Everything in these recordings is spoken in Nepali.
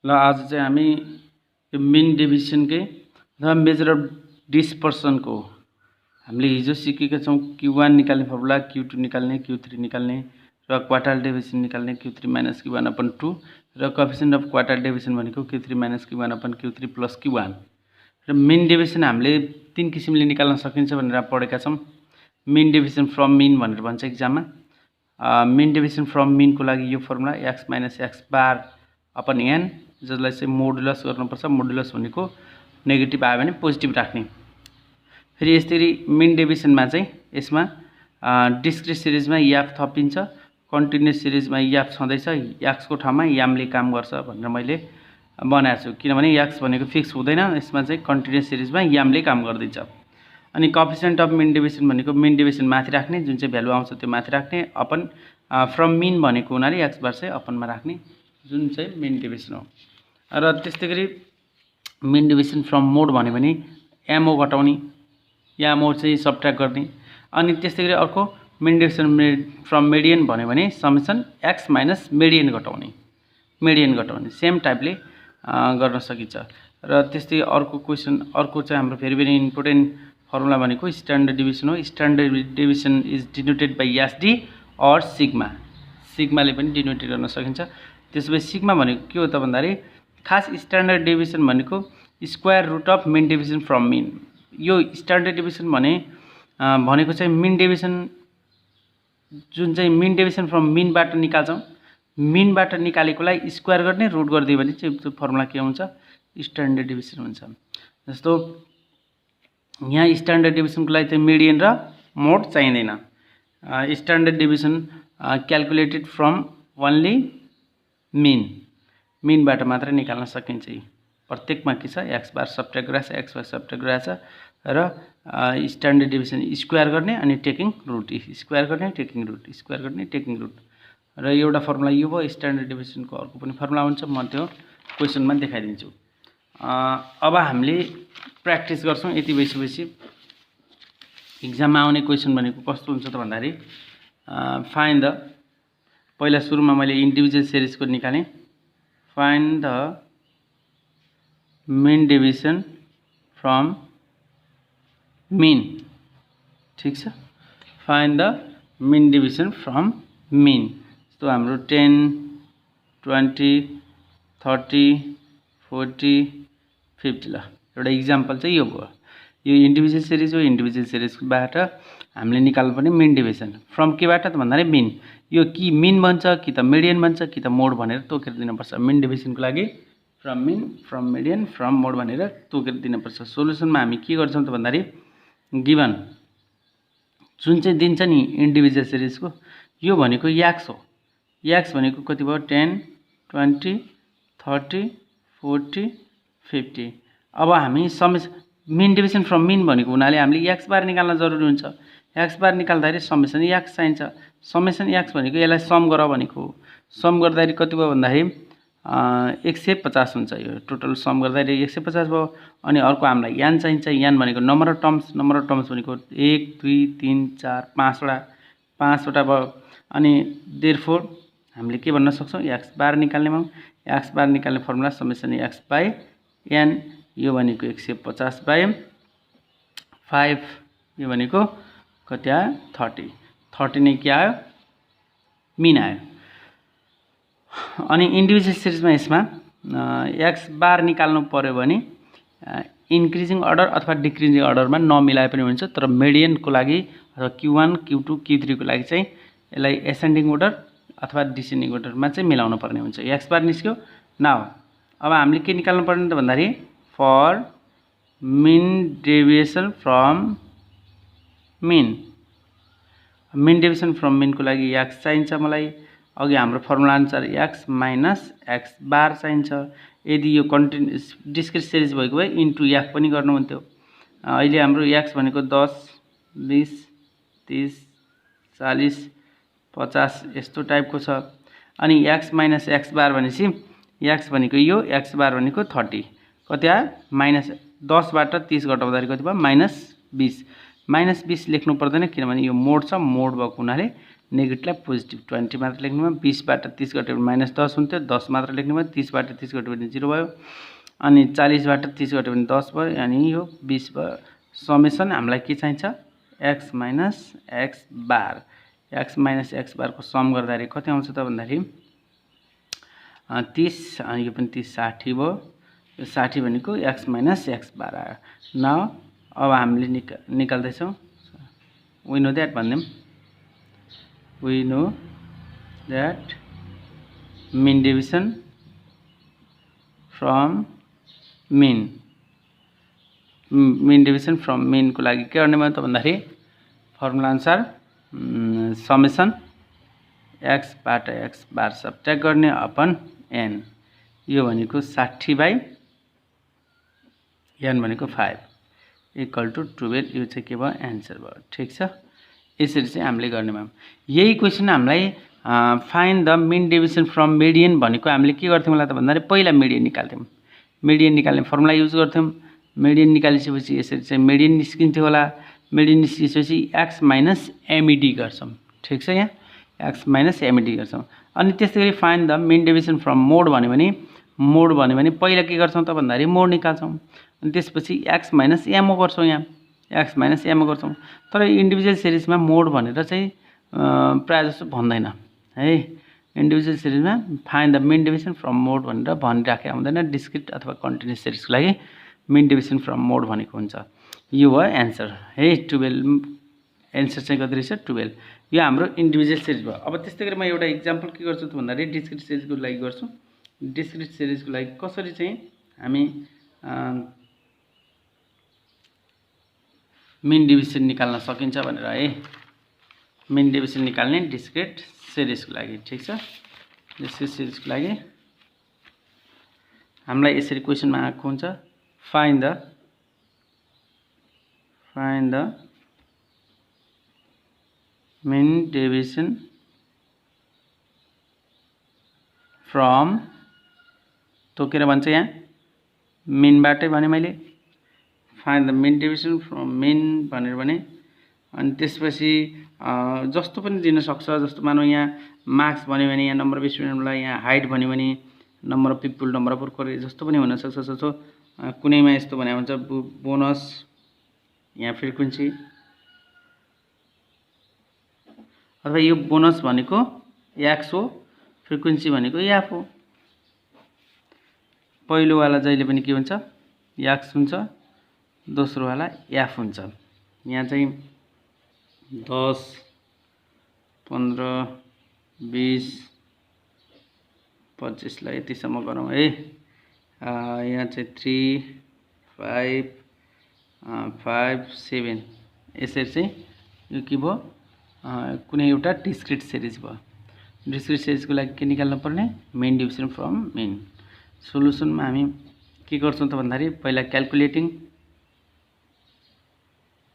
ल आज चाहिँ हामी यो मिन डिभिजनकै अथवा मेजर अफ डिस्पर्सन को हामीले हिजो सिकेका छौं। Q1 निकाल्ने फर्मुला, Q2 निकाल्ने, Q3 निकाल्ने र क्वार्टाइल डेभिएसन निकाल्ने Q3 - Q1/2 र कोएफिसिएन्ट अफ क्वार्टाइल डेभिएसन भनेको Q3 - Q1/Q3 प्लस Q1 र मिन डेभिएसन हामीले तीन किसिमले निकाल्न सकिन्छ भनेर पढेका छौं। मिन डेभिएसन फ्रम मिन भनेर भन्छ एक्जाममा। मिन डेभिएसन फ्रम मिन को लागि यो फर्मुला x - x बार अपन n, जसलाई चाहिँ मोडुलस गर्नुपर्छ। मोडुलस भनेको नेगेटिभ आयो भने पोजिटिभ राख्ने। फेरि यसरी मिन डेभिएसनमा चाहिँ यसमा डिस्क्रिट सिरिजमा याफ थपिन्छ, कन्टिन्युअस सिरिजमा याफ छँदैछ, x को ठाउँमा यामले काम गर्छ भनेर मैले बनाएको छु। किनभने x भनेको फिक्स हुँदैन, यसमा चाहिँ कन्टिन्युअस सिरिजमा यामले काम गर्दैछ। अनि कोएफिसिएन्ट अफ मिन डेभिएसन भनेको मिन डेभिएसन माथि राख्ने, जुन चाहिँ भ्यालु आउँछ त्यो माथि राख्ने। अपन फ्रम मिन भनेको हुनाले x बार चाहिँ अपनमा राख्ने, जुन चाहिँ मिन डेभिएसन हो। र त्यस्तैगरी मिन डेभिएसन फ्रम मोड भन्यो भने एमओ घटाउने, या मोड चाहिँ सबट्र्याक्ट गर्ने। अनि त्यस्तैगरी अर्को मिन डेभिएसन फ्रम मिडियन भन्यो भने समेसन x माइनस मिडियन घटाउने सेम टाइपले गर्न सकिन्छ। र त्यस्तै अर्को क्वेशन, अर्को चाहिँ हाम्रो भेरी भेरी इम्पोर्टेन्ट फर्मुला भनेको स्ट्यान्डर्ड डेभिएसन हो। Standard deviation is denoted by SD और सिग्मा। सिग्माले पनि डिनोटेड गर्न सकिन्छ। त्यसैले सिग्मा भनेको के हो त भन्दाखेरि खास स्ट्यान्डर्ड डेभिएसन भनेको square root of mean deviation from mean. यो स्ट्यान्डर्ड डेभिएसन भनेको चाहिँ मिन डेभिएसन, जुन चाहिँ मिन डेभिएसन फ्रम मिनबाट निकाल्छौं, मिनबाट निकालेकोलाई स्क्वायर गर्ने, रुट गरिदियो भने चाहिँ त्यो फर्मुला के हुन्छ, स्ट्यान्डर्ड डेभिएसन हुन्छ। जस्तो यहाँ स्ट्यान्डर्ड डेभिएसनको लागि चाहिँ मिडियन र मोड चाहिँदैन। Standard deviation calculated from only मिनबाट मात्र निकाल्न सकिन्छ। प्रत्येकमा के छ, x बार सबट्र्याक्ट गरेछ, x बार सबट्र्याक्ट गरेछ र स्ट्यान्डर्ड डेभिएसन स्क्वायर गर्ने अनि टेकिङ रुट, स्क्वायर गर्ने टेकिङ रुट, स्क्वायर गर्ने टेकिङ रुट। र एउटा फर्मुला यो भयो। स्ट्यान्डर्ड डेभिएसनको अर्को पनि फर्मुला हुन्छ, म त्यो क्वेशनमा देखाइदिन्छु। अब हामीले प्र्याक्टिस गर्छौं। यति भइसकेपछि एक्जाममा आउने क्वेशन भनेको कस्तो हुन्छ त भन्दाखेरि फाइन्ड द, पहिला सुरुमा मैले इन्डिभिजुअल सिरिजको निकालेँ। Find the mean deviation from mean, ठीक छ। Find the mean deviation from mean. तो हाम्रो 10, 20, 30, 40, 50 ल एउटा इक्जाम्पल चाहिँ यो भयो। यो इन्डिभिजुअल सिरिज हो। इन्डिभिजुअल सिरिजबाट हामीले निकाल्नुपर्ने मिन डेभिएसन फ्रम केबाट त भन्दाखेरि मिन। यो कि मिन भन्छ कि त मिडियन भन्छ कि त मोड भनेर तोकेर दिनुपर्छ। मिन डेभिएसनको लागि from mean, from median, from mode भनेर तोकेर दिनुपर्छ। सोलुसनमा हामी के गर्छौं त भन्दाखेरि गिवन जुन चाहिँ दिन्छ नि इन्डिभिजुअल सिरिजको, यो भनेको x हो। x भनेको कति भयो, 10, 20, 30, 40, 50। अब हामी मिन डेभिएसन फ्रम मिन भनेको हुनाले हामीले x बार निकाल्न जरुरी हुन्छ। x बार निकाल्दाखेरि समेसन x चाहिन्छ। समेसन x भनेको यसलाई सम गर भनेको हो। सम गर्दाखेरि कति भयो भन्दाखेरि 150 हुन्छ। यो टोटल सम गर्दाखेरि 150 भयो। अनि अर्को हामीलाई यान चाहिन्छ। यान भनेको number of terms. Number of terms भनेको 1, 2, 3, 4, 5वटा भयो। अनि देयरफोर हामीले के भन्न सक्छौं, x बार निकाल्नेमा x बार निकाल्ने formula summation x by n। यो भनेको 150 बाइ 5, यो भनेको कति आयो, 30। 30 नै के आयो, मिन आयो। अनि इन्डिभिजुअल सिरिजमा यसमा x बार निकाल्नु पर्यो भने इन्क्रिजिङ अर्डर अथवा डिक्रिजिङ अर्डरमा नमिलाए पनि हुन्छ। तर मिडियनको लागि अथवा Q1, Q2, Q3 को लागि चाहिँ यसलाई एसेन्डिङ अर्डर अथवा डिसेन्डिङ अर्डरमा चाहिँ मिलाउनु पर्ने हुन्छ। x बार निस्क्यो। नाउ अब हामीले के निकाल्नु पर्ने त भन्दाखेरि for mean deviation from mean. Mean deviation from mean को लागि x चाहिन्छ मलाई। अघि हाम्रो फर्मुला अनुसार x माइनस x बार चाहिन्छ। यदि यो कन्टिन्युअस डिस्क्रिट सिरिज भएको भए इन्टु f पनि गर्नु हुन्थ्यो। अहिले हाम्रो x भनेको 10, 20, 30, 40, 50 यस्तो टाइपको छ। अनि x माइनस x बार भनेपछि x भनेको यो, x बार भनेको 30, कति आयो, माइनस 10 बाट 30 घटाउँदाखेरि कति भयो, -20। -20 लेख्नु पर्दैन किनभने यो मोड छ। मोड भएको हुनाले नेगेटिभलाई पोजिटिभ 20 मात्र लेख्नु भयो। 20 बाट 30 घट्यो भने -10 हुन्थ्यो। 10 मात्र लेख्नु भयो। 30 बाट 30 घट्यो भने 0 भयो। अनि 40 बाट 30 घट्यो भने 10 भयो। अनि यो 20 भयो। समेसन हामीलाई के चाहिन्छ? x माइनस x बार। x माइनस x बारको सम गर्दाखेरि कति आउँछ त भन्दाखेरि 30, अनि यो पनि 30 60 भयो। यो 60 भनेको x माइनस x बार आयो। नाउ अब हामीले निकाल्दैछौँ। we know that भन्दियौँ। we know that mean deviation from mean को लागि के गर्ने भयो त भन्दाखेरि फर्मुला अनुसार समेसन x बाट x बार सब्ट्र्याक्ट गर्ने अपन n। यो भनेको 60/n भनेको 5 इक्वल टु 12। यो चाहिँ के भयो? एन्सर भयो। ठिक छ। यसरी चाहिँ हामीले गर्ने भयो। यही क्वेसन हामीलाई find the mean deviation from median भनेको हामीले के गर्थ्यौँ होला त भन्दाखेरि पहिला मिडियन निकाल्थ्यौँ। मिडियन निकाल्ने फर्मुला युज गर्थ्यौँ। मिडियन निकालिसकेपछि यसरी चाहिँ मिडियन निस्किन्थ्यो होला। मिडियन निस्किसकेपछि x माइनस एमइडी गर्छौँ। ठिक छ। यहाँ x माइनस एमइडी गर्छौँ। अनि त्यस्तै गरी find the mean deviation from mode भन्यो भने पहिला के गर्छौँ त भन्दाखेरि मोड निकाल्छौँ। अनि त्यसपछि x माइनस एमओ गर्छौँ। यहाँ x माइनस एमओ गर्छौँ। तर इन्डिभिजुअल सिरिजमा मोड भनेर चाहिँ प्रायः जस्तो भन्दैन है। इन्डिभिजुअल सिरिजमा find the mean deviation from mode भनेर भनिराखेको हुँदैन। डिस्क्रिट अथवा कन्टिन्युस सिरिजको लागि मिन डेभिएसन फ्रम मोड भनेको हुन्छ। यो भयो एन्सर है। 12 एन्सर चाहिँ कति रहेछ? 12। यो हाम्रो इन्डिभिजुअल सिरिज भयो। अब त्यस्तै गरी म एउटा इक्जाम्पल के गर्छु त भन्दाखेरि डिस्क्रिट सिरिजको लागि गर्छु। डिस्क्रिट सिरिजको लागि कसरी चाहिँ हामी मिन डेभिएसन निकाल्न सकिन्छ भनेर है। मिन डेभिएसन निकाल्ने डिस्क्रिट सिरिजको लागि। ठिक छ। डिस्क्रिट सिरिजको लागि हामीलाई यसरी क्वेसनमा आएको हुन्छ। Find the mean deviation from तोकेर भन्छ यहाँ मिनबाटै भने मैले find the mean deviation from mean भनेर भने। अनि त्यसपछि जस्तो पनि दिन सक्छ। जस्तो मानौँ यहाँ मार्क्स भन्यो भने यहाँ नम्बर अफ स्टुडेन्टलाई, यहाँ हाइट भन्यो भने number of people, number of worker, जस्तो पनि हुनसक्छ। जस्तो कुनैमा यस्तो भने हुन्छ बोनस, यहाँ फ्रिक्वेन्सी, अथवा यो बोनस भनेको x हो, फ्रिक्वेन्सी भनेको f हो। पहिलोवाला जहिले पनि के हुन्छ? x हुन्छ। दोस्रोवाला f हुन्छ। यहाँ चाहिँ 10, 15, 20, 25 लाई यतिसम्म गरौँ है। यहाँ चाहिँ 3, 5, 7 यसरी चाहिँ यो के भयो? कुनै एउटा डिस्क्रिट सिरिज भयो। डिस्क्रिट सिरिजको लागि के निकाल्नु पर्ने? Mean deviation from mean. सोलुसनमा हामी के गर्छौँ त भन्दाखेरि पहिला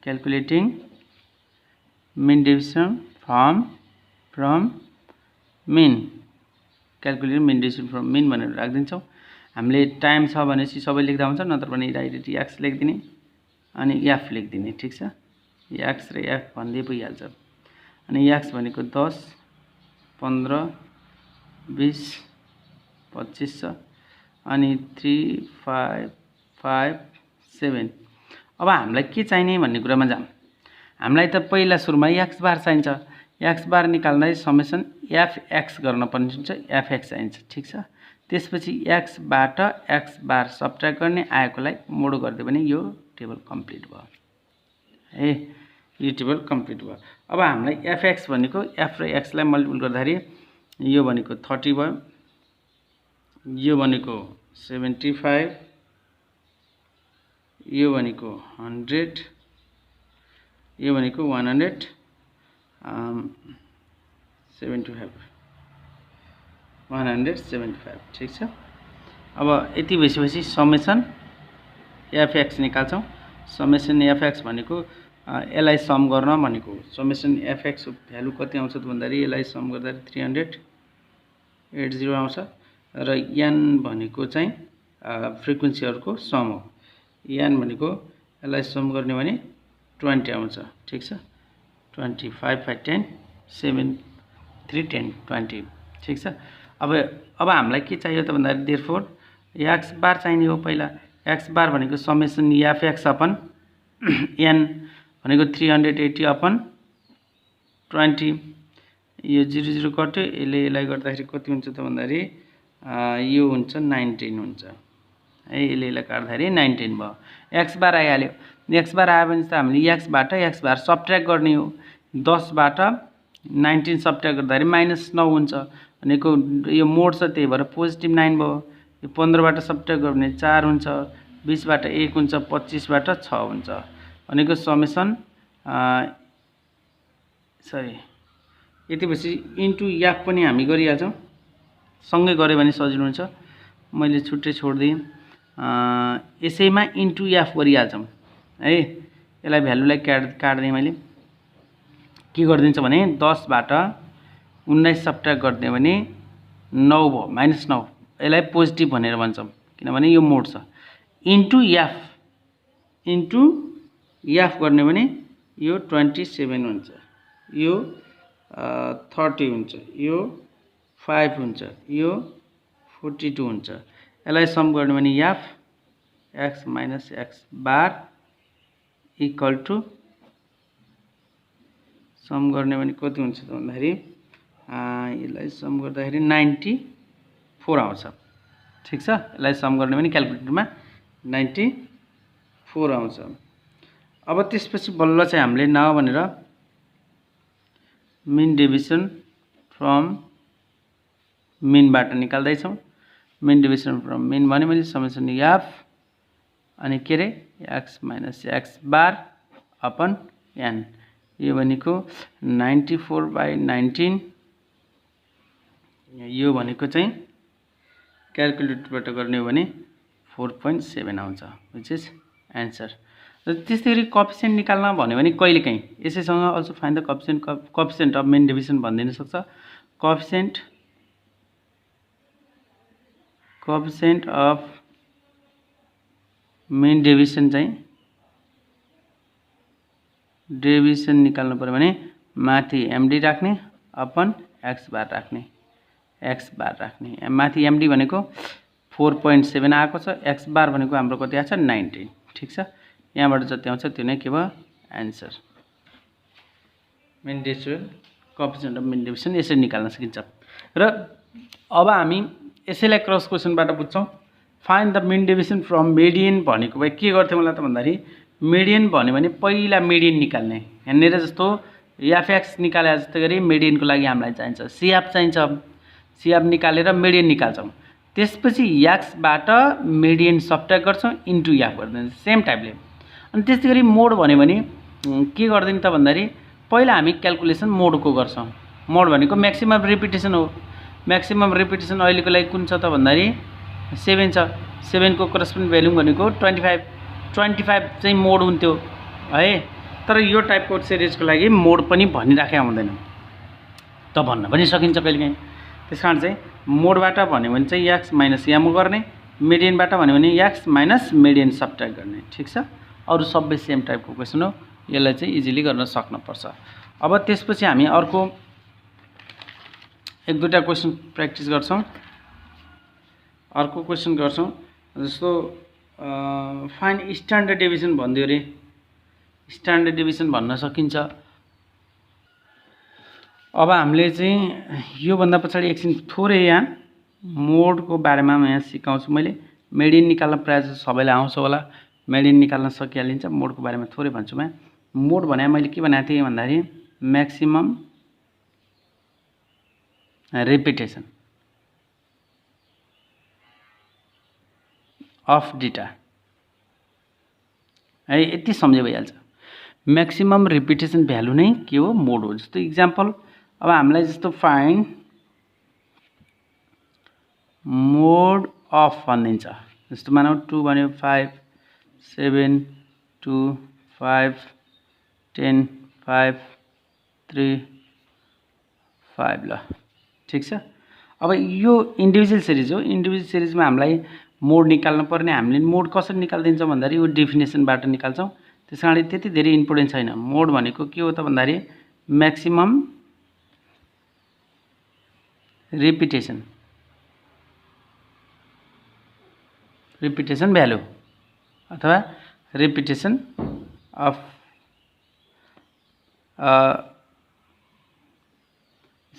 calculating mean deviation from mean. Calculating mean deviation from mean भनेर राखिदिन्छौँ। हामीले टाइम छ भनेपछि सबै लेख्दा हुन्छ, नत्र भने डाइरेक्ट x लेखिदिने अनि f लेखिदिने। ठिक छ। x र f भन्दै भइहाल्छ। अनि x भनेको 10, 15, 20, 25 छ। अनि 3, 5, 7। अब हामीलाई के चाहिने भन्ने कुरामा जाऊँ। हामीलाई त पहिला सुरुमा x बार चाहिन्छ। x बार निकाल्दा समेसन fx गर्न पर्ने हुन्छ। fx चाहिन्छ। ठिक छ। त्यसपछि x बाट x बार सब्ट्र्याक्ट गर्ने, आएकोलाई मोड गरिदियो भने यो टेबल कम्प्लिट भयो है। यो टेबल कम्प्लिट भयो। अब हामीलाई fx भनेको f र x लाई मल्टिपल गर्दाखेरि यो भनेको 30 भयो। यो भनेको 75, यो भनेको 100, यो भनेको 175। ठिक छ। अब यति भइसकेपछि समेसन fx निकाल्छौँ। समेसन fx भनेको यसलाई सम गर्न भनेको समेसन fx भ्यालु कति आउँछ त भन्दाखेरि यसलाई सम गर्दा 380 आउँछ। र n भनेको चाहिँ फ्रिक्वेन्सीहरुको सम हो। n भनेको यसलाई सम गर्ने भने 20 आउँछ। ठिक छ। 25 5 10 7 3 10 20 ठीक छ। अब हामीलाई के चाहियो त भन्दाखेरि देयरफोर x बार चाहिने हो। पहिला x बार भनेको समेसन f(x) अपन n भनेको 380 अपन 20 यो 0 0 कट्यो यसलाई गर्दाखेरि कति हुन्छ त भन्दाखेरि यो हुन्छ 19 हुन्छ है। यसलाई काट्दाखेरि 19 भयो। x बार आइहाल्यो। x बार आयो भने त हामीले x बाट x बार सबट्र्याक्ट गर्ने हो। 10 बाट 19 सबट्र्याक्ट गर्दाखेरि -9 हुन्छ भनेको यो मोड छ त्यही भएर पोजिटिभ 9 भयो। यो 15 बाट सबट्र्याक्ट गर्यो भने 4 हुन्छ, 20 बाट 1 हुन्छ, 25 बाट 6 हुन्छ भनेको समेसन यतिपछि इन्टु f पनि हामी गरिहाल्छौँ। सँगै गऱ्यो भने सजिलो हुन्छ। मैले छुट्टै छोड्दिएँ। यसैमा इन्टु f गरिहाल्छौँ है। यसलाई भ्यालुलाई काट्दिएँ मैले। के गरिदिन्छ भने 10 बाट 19 सबट्र्याक्ट गरिदियो भने 9 भयो, -9। यसलाई पोजिटिभ भनेर भन्छौँ किनभने यो मोड छ। इन्टु f गर्ने भने यो 27 हुन्छ, यो 30 हुन्छ, यो 5 हुन्छ, यो 42 हुन्छ। यसलाई सम गर्ने भने f(x - x बार) इक्वल टु सम गर्ने भने कति हुन्छ त भन्दाखेरि यसलाई सम गर्दाखेरि 94 आउँछ ठीक छ। यसलाई सम गर्ने भने क्याल्कुलेटरमा 94 आउँछ। अब त्यसपछि बल्ल चाहिँ हामीले न भनेर मिन डेभिएसन फ्रम मिनबाट निकाल्दै छौँ। मिन डेभिएसन फ्रम मिन भने मैले समेसन f अनि के रे x - x बार अपन n यो भनेको 94/19 यो भनेको चाहिँ क्याल्कुलेटरबाट गर्ने हो भने 4.7 आउँछ विच इज एन्सर। र त्यस्तै गरी कोएफिसिएन्ट निकाल्न भन्यो भने कहिलेकाहीँ यसैसँग also find the coefficient of mean deviation भनिदिन सक्छ। कोएफिसिएन्ट अफ मिन डेभिएसन चाहिँ डेभिएसन निकाल्नु पर्यो भने माथि md राख्ने अपन x बार राख्ने माथि md भनेको 4.7 आएको छ, x बार भनेको हाम्रो कति आछ 19 ठीक छ। यहाँबाट जति आउँछ त्यो नै के भयो answer. Mean deviation coefficient of mean deviation यसरी निकाल्न सकिन्छ। र अब हामी यसैलाई क्रस क्वेसनबाट बुझ्छौँ। Find the mean deviation from median भनेको भए के गर्थ्यो मलाई त भन्दाखेरि मिडियन भन्यो भने पहिला मिडियन निकाल्ने। यहाँनिर जस्तो f(x) निकाले जस्तै गरी मिडियनको लागि हामीलाई चाहिन्छ CF चाहिन्छ। CF निकालेर मिडियन निकाल्छौँ। त्यसपछि x बाट मिडियन सबट्र्याक्ट गर्छौँ इन्टु f गर्दिन्छ सेम टाइपले। अनि त्यस्तै गरी मोड भन्यो भने के गर्दिन त भन्दाखेरि पहिला हामी क्याल्कुलेसन मोडको गर्छौँ। मोड भनेको म्याक्सिमम रिपिटेसन हो। म्याक्सिमम रिपिटेसन अहिलेको लागि कुन छ त भन्दाखेरि 7 छ। 7 को करस्पोन्डिङ भ्यालु भनेको 25 चाहिँ मोड हुन्थ्यो है। तर यो टाइपको सिरिजको लागि मोड पनि भनिराखे आउँदैन त भन्न पनि सकिन्छ कहिलेकाहीँ। त्यसकारण चाहिँ मोडबाट भन्यो भने चाहिँ x - m गर्ने, मिडियनबाट भन्यो भने x - मिडियन सबट्र्याक्ट गर्ने ठीक छ। अरू सबै सेम टाइपको क्वेसन हो। यसलाई चाहिँ इजिली गर्न सक्नुपर्छ। अब त्यसपछि हामी अर्को एक दुईटा क्वेसन प्र्याक्टिस गर्छौँ। अर्को क्वेसन गर्छौँ जस्तो फाइन्ड स्ट्यान्डर्ड डेभिएसन भन्दियो रे। स्ट्यान्डर्ड डेभिएसन भन्न सकिन्छ। अब हामीले चाहिँ योभन्दा पछाडि एकछिन थोरै यहाँ मोडको बारेमा म यहाँ सिकाउँछु। मैले मिडियन निकाल्न प्रायः जस्तो सबैलाई आउँछ होला। मिडियन निकाल्न सकिहालिन्छ। मोडको बारेमा थोरै भन्छु म। मोड भने मैले के भनेको थिएँ भन्दाखेरि म्याक्सिमम रिपिटेसन अफ डेटा है यति सम्झे भइहाल्छ। म्याक्सिमम रिपिटेसन भ्यालु नै के हो मोड हो। जस्तो इक्जाम्पल अब हामीलाई जस्तो फाइन्ड मोड अफ भनिदिन्छ। जस्तो मानौ 2 भन्यो 5 7 2 5 10 5 3 5 ल ठीक छ। अब यो इन्डिभिजुअल सिरिज हो। इन्डिभिजुअल सिरिजमा हामीलाई मोड निकाल्नु पर्ने। हामीले मोड कसरी निकाल्दिन्छौँ भन्दाखेरि यो डेफिनेसनबाट निकाल्छौँ। त्यसकारण त्यति धेरै इम्पोर्टेन्ट छैन। मोड भनेको के हो त भन्दाखेरि म्याक्सिमम रिपिटेसन भ्यालु अथवा रिपिटेसन अफ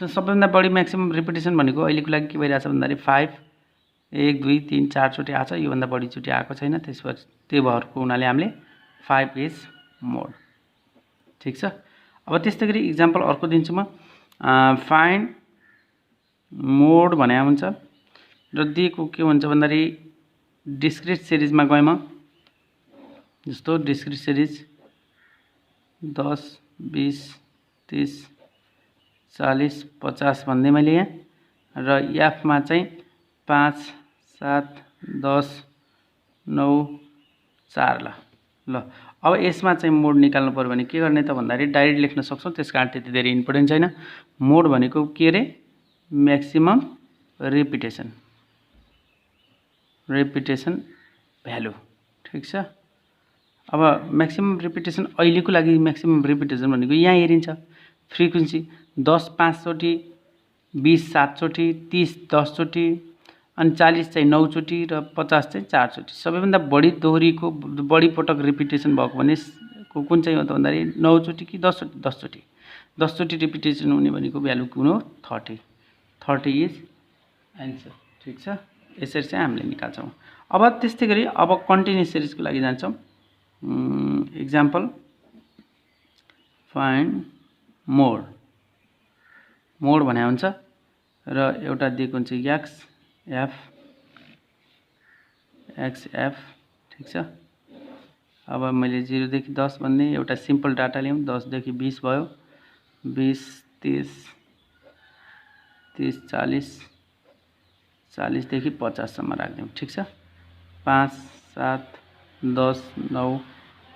सबैभन्दा बढी म्याक्सिमम रिपिटेसन भनेको अहिलेको लागि के भइरहेछ भन्दाखेरि 5 1 2 3 4 चोटि आछ, योभन्दा बढी चोटि आएको छैन। त्यसपछि त्यो भरको हुनाले हामीले 5 इज मोर। ठिक छ। अब त्यस्तै गरी इक्जाम्पल अर्को दिन्छु म। फाइन्ड मोड भने हुन्छ र दिएको के हुन्छ भन्दाखेरि डिस्क्रिट सिरिजमा गएँ म। जस्तो डिस्क्रिट सिरिज 10 20 30 40 50 भन्दै मैले यहाँ र एफमा चाहिँ 5 7 10 9 4 ल अब यसमा चाहिँ मोड निकाल्नु पर्यो भने के गर्ने त भन्दाखेरि डाइरेक्ट लेख्न सक्छौँ, त्यसकारण त्यति धेरै इम्पोर्टेन्ट छैन। मोड भनेको के रे म्याक्सिमम रिपिटेसन भ्यालु। ठिक छ। अब म्याक्सिमम रिपिटेसन अहिलेको लागि म्याक्सिमम रिपिटेसन भनेको यहाँ हेरिन्छ फ्रिक्वेन्सी 10 5 चोटि, 20 7 चोटि, 30 10 चोटि, अनि 40 चाहिँ 9 चोटि र 50 चाहिँ 4 चोटि। सबैभन्दा बढी दोहोरीको बढी पटक रिपिटेसन भएको भने कुन चाहिँ हो त भन्दाखेरि 9 चोटि कि 10 चोटि 10 चोटि 10 चोटि रिपिटेसन हुने भनेको भ्यालु कुन हो 30 इज एन्सर। ठिक छ। यसरी चाहिँ हामीले निकाल्छौँ। अब त्यस्तै गरी अब कन्टिन्युस सिरिजको लागि जान्छौँ। इक्जाम्पल फाइन्ड मोड भने हुन्छ र एउटा दिएको हुन्छ XF। ठिक छ। अब मैले 0 देखि 10 भन्ने एउटा सिम्पल डाटा ल्याउँ। 10 देखि 20 भयो, 20 30 40 40 देखि 50 सम्म राख्दियौँ। ठिक छ। 5 7 10 9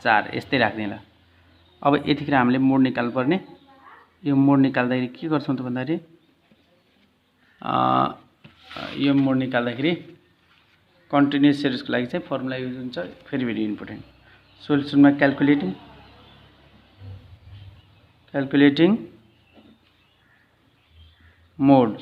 4 यस्तै राख्दिएँ ल। अब यतिखेर हामीले मोड निकाल्नु पर्ने। यो मोड निकाल्दाखेरि के गर्छौँ त भन्दाखेरि यो मोड निकाल्दाखेरि कन्टिन्युस सिरिजको लागि चाहिँ फर्मुला युज हुन्छ, फेरि भेरी इम्पोर्टेन्ट। सोल्युसनमा क्याल्कुलेटिङ मोड